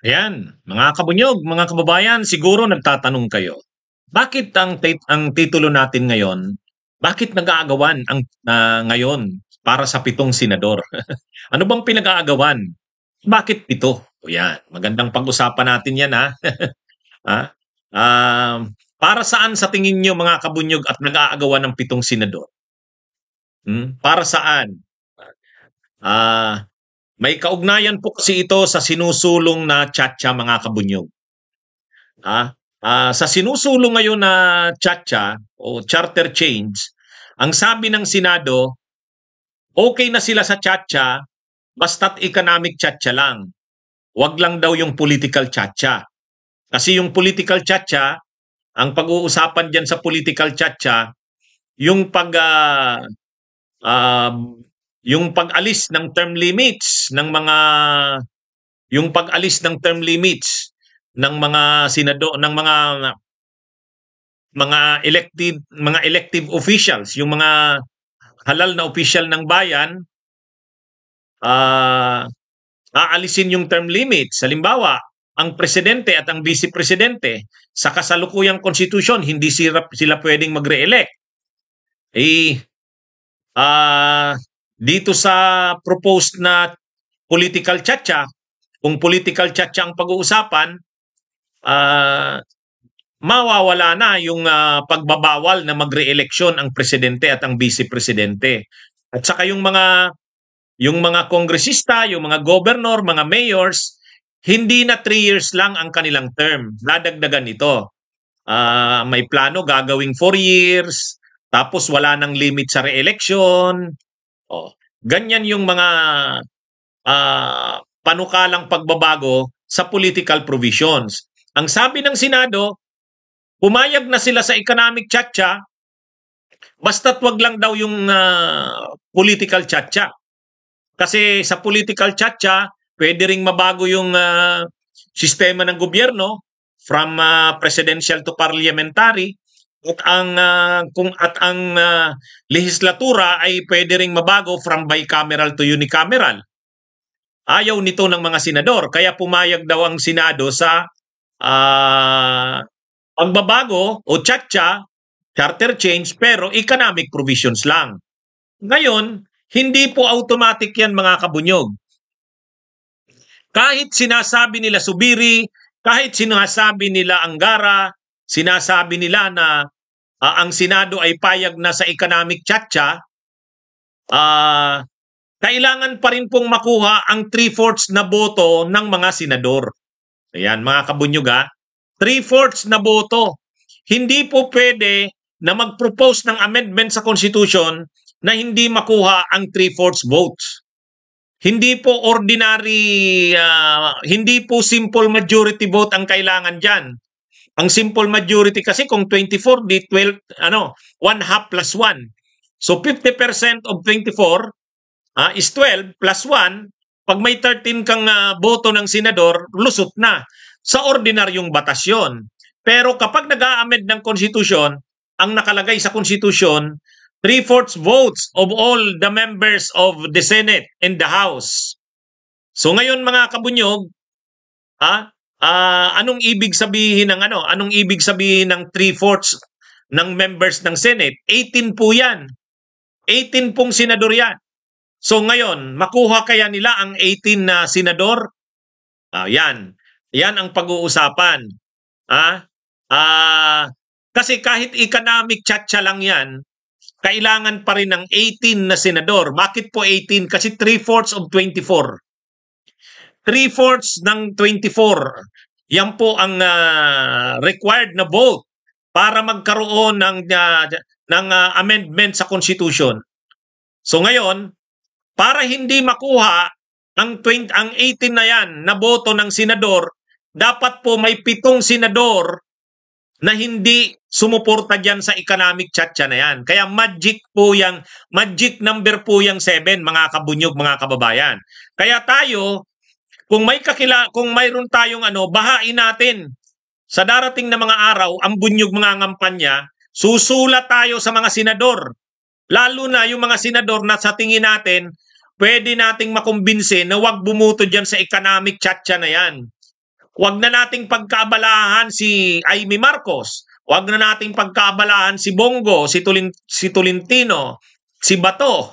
Ayan, mga kabunyog, mga kababayan, siguro nagtatanong kayo, bakit ang titulo natin ngayon, bakit nag-aagawan ngayon para sa 7 senador? Ano bang pinag-aagawan? Bakit 7? O yan, magandang pag-usapan natin yan ha. Ha? Para saan sa tingin nyo mga kabunyog at nag-aagawan ng 7 senador? Para saan? Ah, may kaugnayan po kasi ito sa sinusulong na tiyatsa mga kabunyog. Sa sinusulong ngayon na tiyatsa o charter change, ang sabi ng Senado, okay na sila sa tiyatsa basta't economic tiyatsa lang. Wag lang daw yung political tiyatsa. Kasi yung political tiyatsa, ang pag-uusapan diyan sa political tiyatsa, yung ah, yung pag-alis ng term limits ng mga yung pag-alis ng term limits ng mga senado ng mga elective officials, yung mga halal na official ng bayan, aalisin yung term limits. Halimbawa, ang presidente at ang vice presidente sa kasalukuyang konstitusyon hindi sila pwedeng magre-elect. Dito sa proposed na political tiyatsa, kung political tiyatsa ang pag-uusapan, mawawala na yung pagbabawal na magre-eleksyon ang presidente at ang vice presidente. At saka yung mga kongresista, yung mga governor, mga mayors, hindi na 3 years lang ang kanilang term. Dadagdagan ito. May plano gagawing 4 years, tapos wala nang limit sa re-election. Ganyan yung mga panukalang pagbabago sa political provisions. Ang sabi ng Senado, pumayag na sila sa economic tiyatsa, basta't wag lang daw yung political tiyatsa. Kasi sa political tiyatsa, pwede ring mabago yung sistema ng gobyerno from presidential to parliamentary, at ang lehislatura ay pwede ring mabago from bicameral to unicameral. Ayaw nito ng mga senador, kaya pumayag daw ang Senado sa pagbabago o charter change, pero economic provisions lang. Ngayon, hindi po automatic yan mga kabunyog. Kahit sinasabi nila Subiri, kahit sinasabi nila Angara, sinasabi nila na ang Senado ay payag na sa economic tiyatsa, kailangan pa rin pong makuha ang 3/4 na boto ng mga senador. Ayan mga kabunyog, 3/4 na boto. Hindi po pwede na mag-propose ng amendment sa Constitution na hindi makuha ang 3/4 votes. Hindi po ordinary, hindi po simple majority vote ang kailangan dyan. Ang simple majority kasi kung 24, di 12, 1/2 plus 1. So 50% of 24 is 12 plus 1. Pag may 13 kang boto ng senador, lusot na. Sa ordinaryong batas yun. Pero kapag nag-a-amend ng konstitusyon, ang nakalagay sa konstitusyon, 3/4 votes of all the members of the Senate and the House. So ngayon mga kabunyog, anong ibig sabihin ng Anong ibig sabihin ng 3/4 ng members ng Senate? 18 po 'yan. 18 pong senador 'yan. So ngayon, makuha kaya nila ang 18 na senador? Yan. Yan ang pag-uusapan. Kasi kahit economic tiyatsa lang 'yan, kailangan pa rin ng 18 na senador. Bakit po 18? Kasi 3/4 of 24. 3/4 ng 24. Yan po ang required na vote para magkaroon ng amendment sa Constitution. So ngayon, para hindi makuha ang 18 na yan na boto ng senador, dapat po may 7 senador na hindi sumuporta dyan sa economic tiyatsa na yan. Kaya magic number po yung 7 mga kabunyog, mga kababayan. Kaya tayo, kung mayroon tayong bahain natin sa darating na mga araw, ang bunyog mga ngampanya, susulat tayo sa mga senador. Lalo na yung mga senador na sa tingin natin, pwede nating makumbinse na wag bumuto dyan sa economic tiyatsa na yan. Huwag na nating pagkaabalahan si Amy Marcos. Huwag na nating pagkaabalahan si Bongo, si Tolentino, si Bato.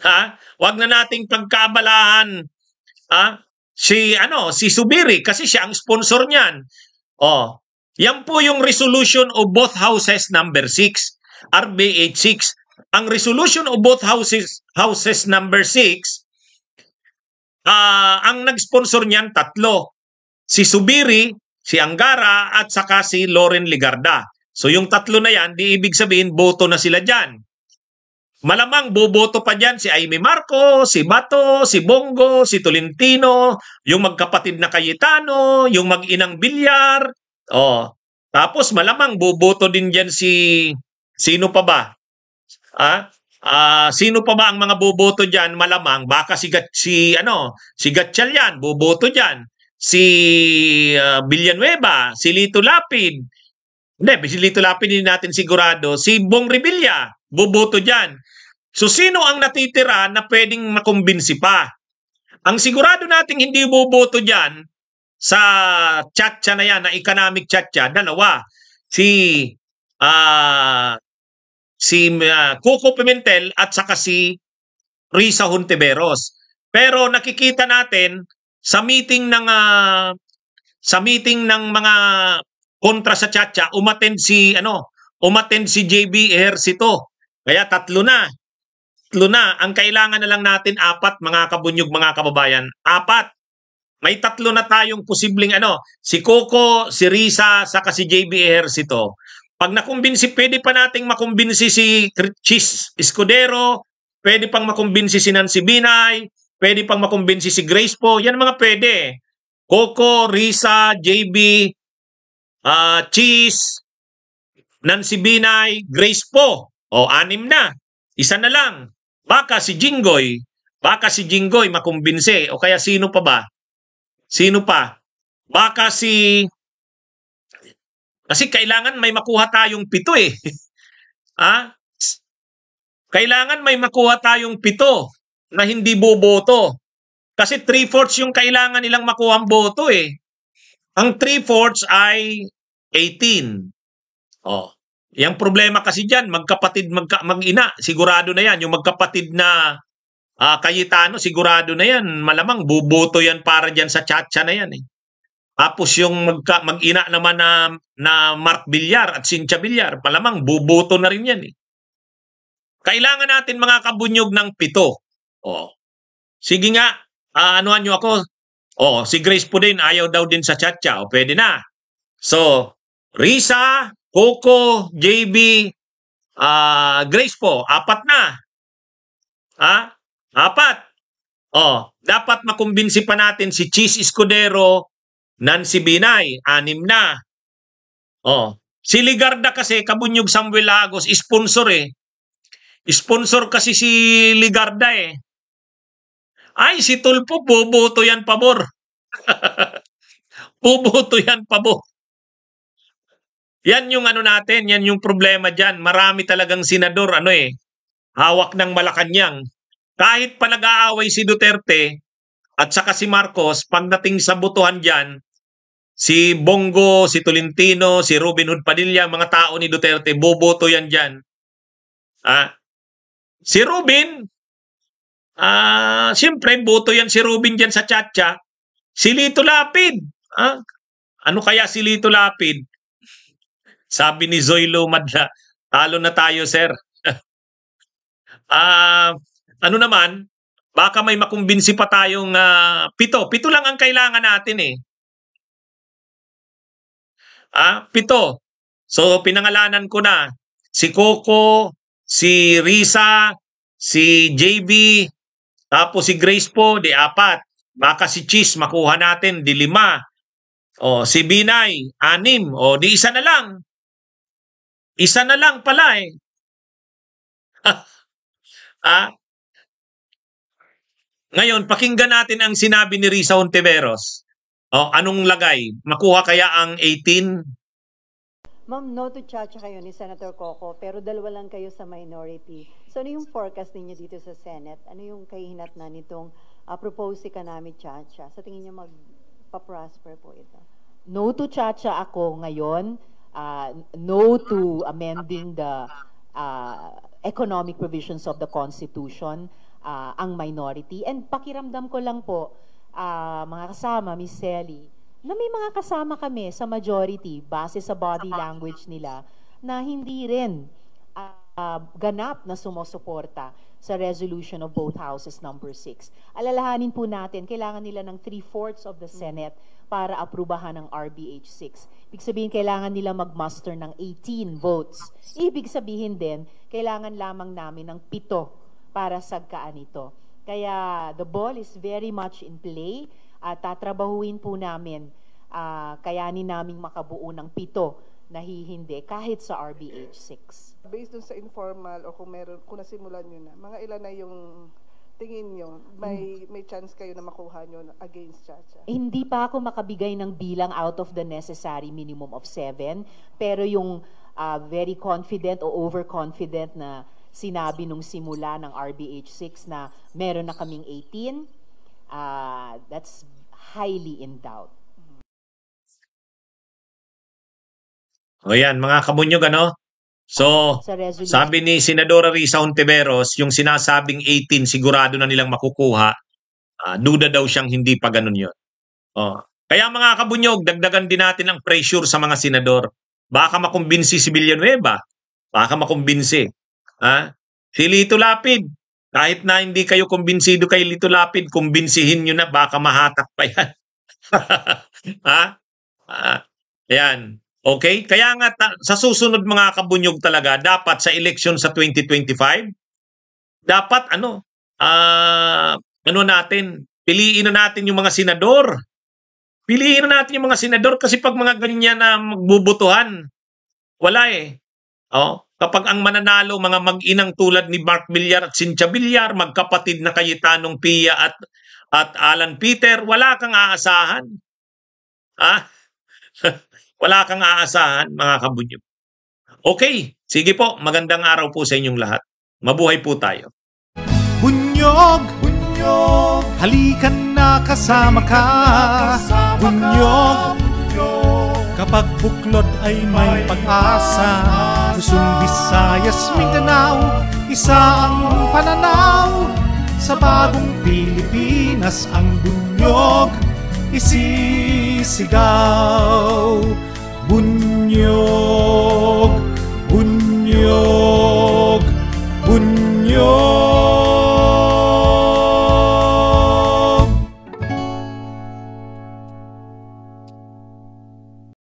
Ha? Huwag na nating pagkaabalahan si Subiri kasi siya ang sponsor niyan. Oh, yan po yung resolution of both houses number 6, RB 86. Ang resolution of both houses number 6, ang nag-sponsor niyan tatlo. Si Subiri, si Angara, at saka si Loren Ligarda. So yung tatlo na yan, di ibig sabihin boto na sila dyan. Malamang boboto pa dyan si Amy Marcos, si Bato, si Bongo, si Tolentino, yung magkapatid na Cayetano, yung mag-inang Bilyar. Tapos malamang boboto din dyan sino pa ba? Sino pa ba ang mga boboto dyan? Malamang baka si Gatchalian boboto dyan. Si Villanueva, si Lito Lapid. Hindi, si Lito Lapid hindi natin sigurado. Si Bong Revilla, boboto dyan. So sino ang natitira na pwedeng makumbinsi pa? Ang sigurado nating hindi boboto dyan sa chatcha na yan, na economic chatcha, dalawa. Si Coco Pimentel at saka si Risa Hontiveros. Pero nakikita natin sa meeting ng mga kontra sa Chacha, umattend si JB Ejercito. Kaya tatlo na. Ang kailangan na lang natin 4, mga kabunyog, mga kababayan. 4. May 3 na tayong posibleng si Coco, si Risa, saka si JB Ejercito. Pag nakumbinsi, pwede pa nating makumbinsi si Chis Escudero, pwede pang makumbinsi si Nancy Binay, pwede pang makumbinsi si Grace po. Yan mga pwede. Coco, Risa, JB, Chis, Nancy Binay, Grace po. 6 na. Isa na lang. Baka si Jinggoy makumbinsi. O kaya sino pa ba? Sino pa? Baka kasi kailangan may makuha tayong 7 eh. Kailangan may makuha tayong 7 na hindi boboto. Kasi 3/4 yung kailangan nilang makuha ang boto eh. Ang 3/4 ay 18. Yung problema kasi dyan, magkapatid, mag-ina, sigurado na yan. Yung magkapatid na Cayetano, sigurado na yan. Malamang boboto yan para dyan sa Chacha na yan eh. Tapos yung mag-ina naman na Mark Villar at Cynthia Villar, malamang boboto na rin yan eh. Kailangan natin mga kabunyog ng 7. Sige nga, anuhan nyo ako. Si Grace po din, ayaw daw din sa Chacha. Pwede na. So, Risa, Coco, JB, Grace po, 4 na. 4. Dapat makumbinsi pa natin si Chis Escudero, Nancy Binay, 6 na. Si Ligarda kasi, kabunyog Samuel Lagos, sponsor eh. Sponsor kasi si Ligarda eh. Ay, si Tulpo, boboto yan pabor. Boboto yan pabor. Yan yung natin, yan yung problema dyan. Marami talagang senador, hawak ng Malacanang. Kahit pa nag-aaway si Duterte at saka si Marcos, pagdating sa botohan dyan, si Bongo, si Tolentino, si Robin Hood Padilla, mga tao ni Duterte, boboto yan dyan. Si Robin, siyempre, boto yan si Robin dyan sa Chacha. Si Lito Lapid. Ano kaya si Lito Lapid? Sabi ni Zoe Lumadla, talo na tayo, sir. Ano naman, baka may makumbinsi pa tayong 7. 7 lang ang kailangan natin eh. 7. So, pinangalanan ko na si Coco, si Risa, si JB, tapos si Grace po, di 4. Baka si Chis, makuha natin, di 5. Si Binay, 6. Di isa na lang. Isa na lang pala eh. Ngayon, pakinggan natin ang sinabi ni Risa Hontiveros. Anong lagay? Makuha kaya ang 18? Ma'am, no to Chacha kayo ni Senator Coco, pero 2 lang kayo sa minority. So ano yung forecast ninyo dito sa Senate? Ano yung kahihinatnan nitong propose economic Chacha? Sa tingin niyo magpa-prosper po ito? No to Chacha ako ngayon. No to amending the economic provisions of the Constitution, ang minority. And pakiramdam ko lang po, mga kasama, Miss Selly, na may mga kasama kami sa majority base sa body language nila na hindi rin ganap na sumusuporta sa resolution of both houses number 6. Alalahanin po natin, kailangan nila ng 3/4 of the Senate para aprubahan ng RBH 6. Ibig sabihin, kailangan nila mag-muster ng 18 votes. Ibig sabihin din, kailangan lamang namin ng 7 para sagkaan ito. Kaya the ball is very much in play at tatrabahuin po namin, kayanin naming makabuo ng 7 na hihindi kahit sa RBH 6. Based dun sa informal o kung nasimulan nyo na, mga ilan na yung tingin nyo, may chance kayo na makuha nyo against Chacha? Hindi pa ako makabigay ng bilang out of the necessary minimum of 7, pero yung very confident o overconfident na sinabi nung simula ng RBH 6 na meron na kaming 18, that's highly in doubt. O yan, mga kabunyog, ano? So, sabi ni Senadora Risa Hontiveros, yung sinasabing 18, sigurado na nilang makukuha. Duda daw siyang hindi pa ganun yun. Kaya mga kabunyog, dagdagan din natin ang pressure sa mga senador. Baka makumbinsi si Villanueva. Baka makumbinsi. Si Lito Lapid, kahit na hindi kayo kumbinsido kay Lito Lapid, kumbinsihin nyo na, baka mahatak pa yan. Yan. Okay? Kaya nga sa susunod mga kabunyog talaga, dapat sa election sa 2025, dapat natin, piliin na natin yung mga senador. Piliin na natin yung mga senador kasi pag mga ganyan na magbubutuhan, wala eh. Kapag ang mananalo, mga mag-inang tulad ni Mark Villar at Cynthia Villar, magkapatid na Cayetanong Pia at Alan Peter, wala kang aasahan. Wala kang aasahan, mga kabunyog. Okay, sige po, magandang araw po sa inyong lahat. Mabuhay po tayo. Bunyog, bunyog, halikan na kasama ka. Bunyog, kapag buklod ay may pag-asa. Luzon, Visayas, Mindanao, isa ang pananaw. Sa bagong Pilipinas ang bunyog isisigaw. Bunyog.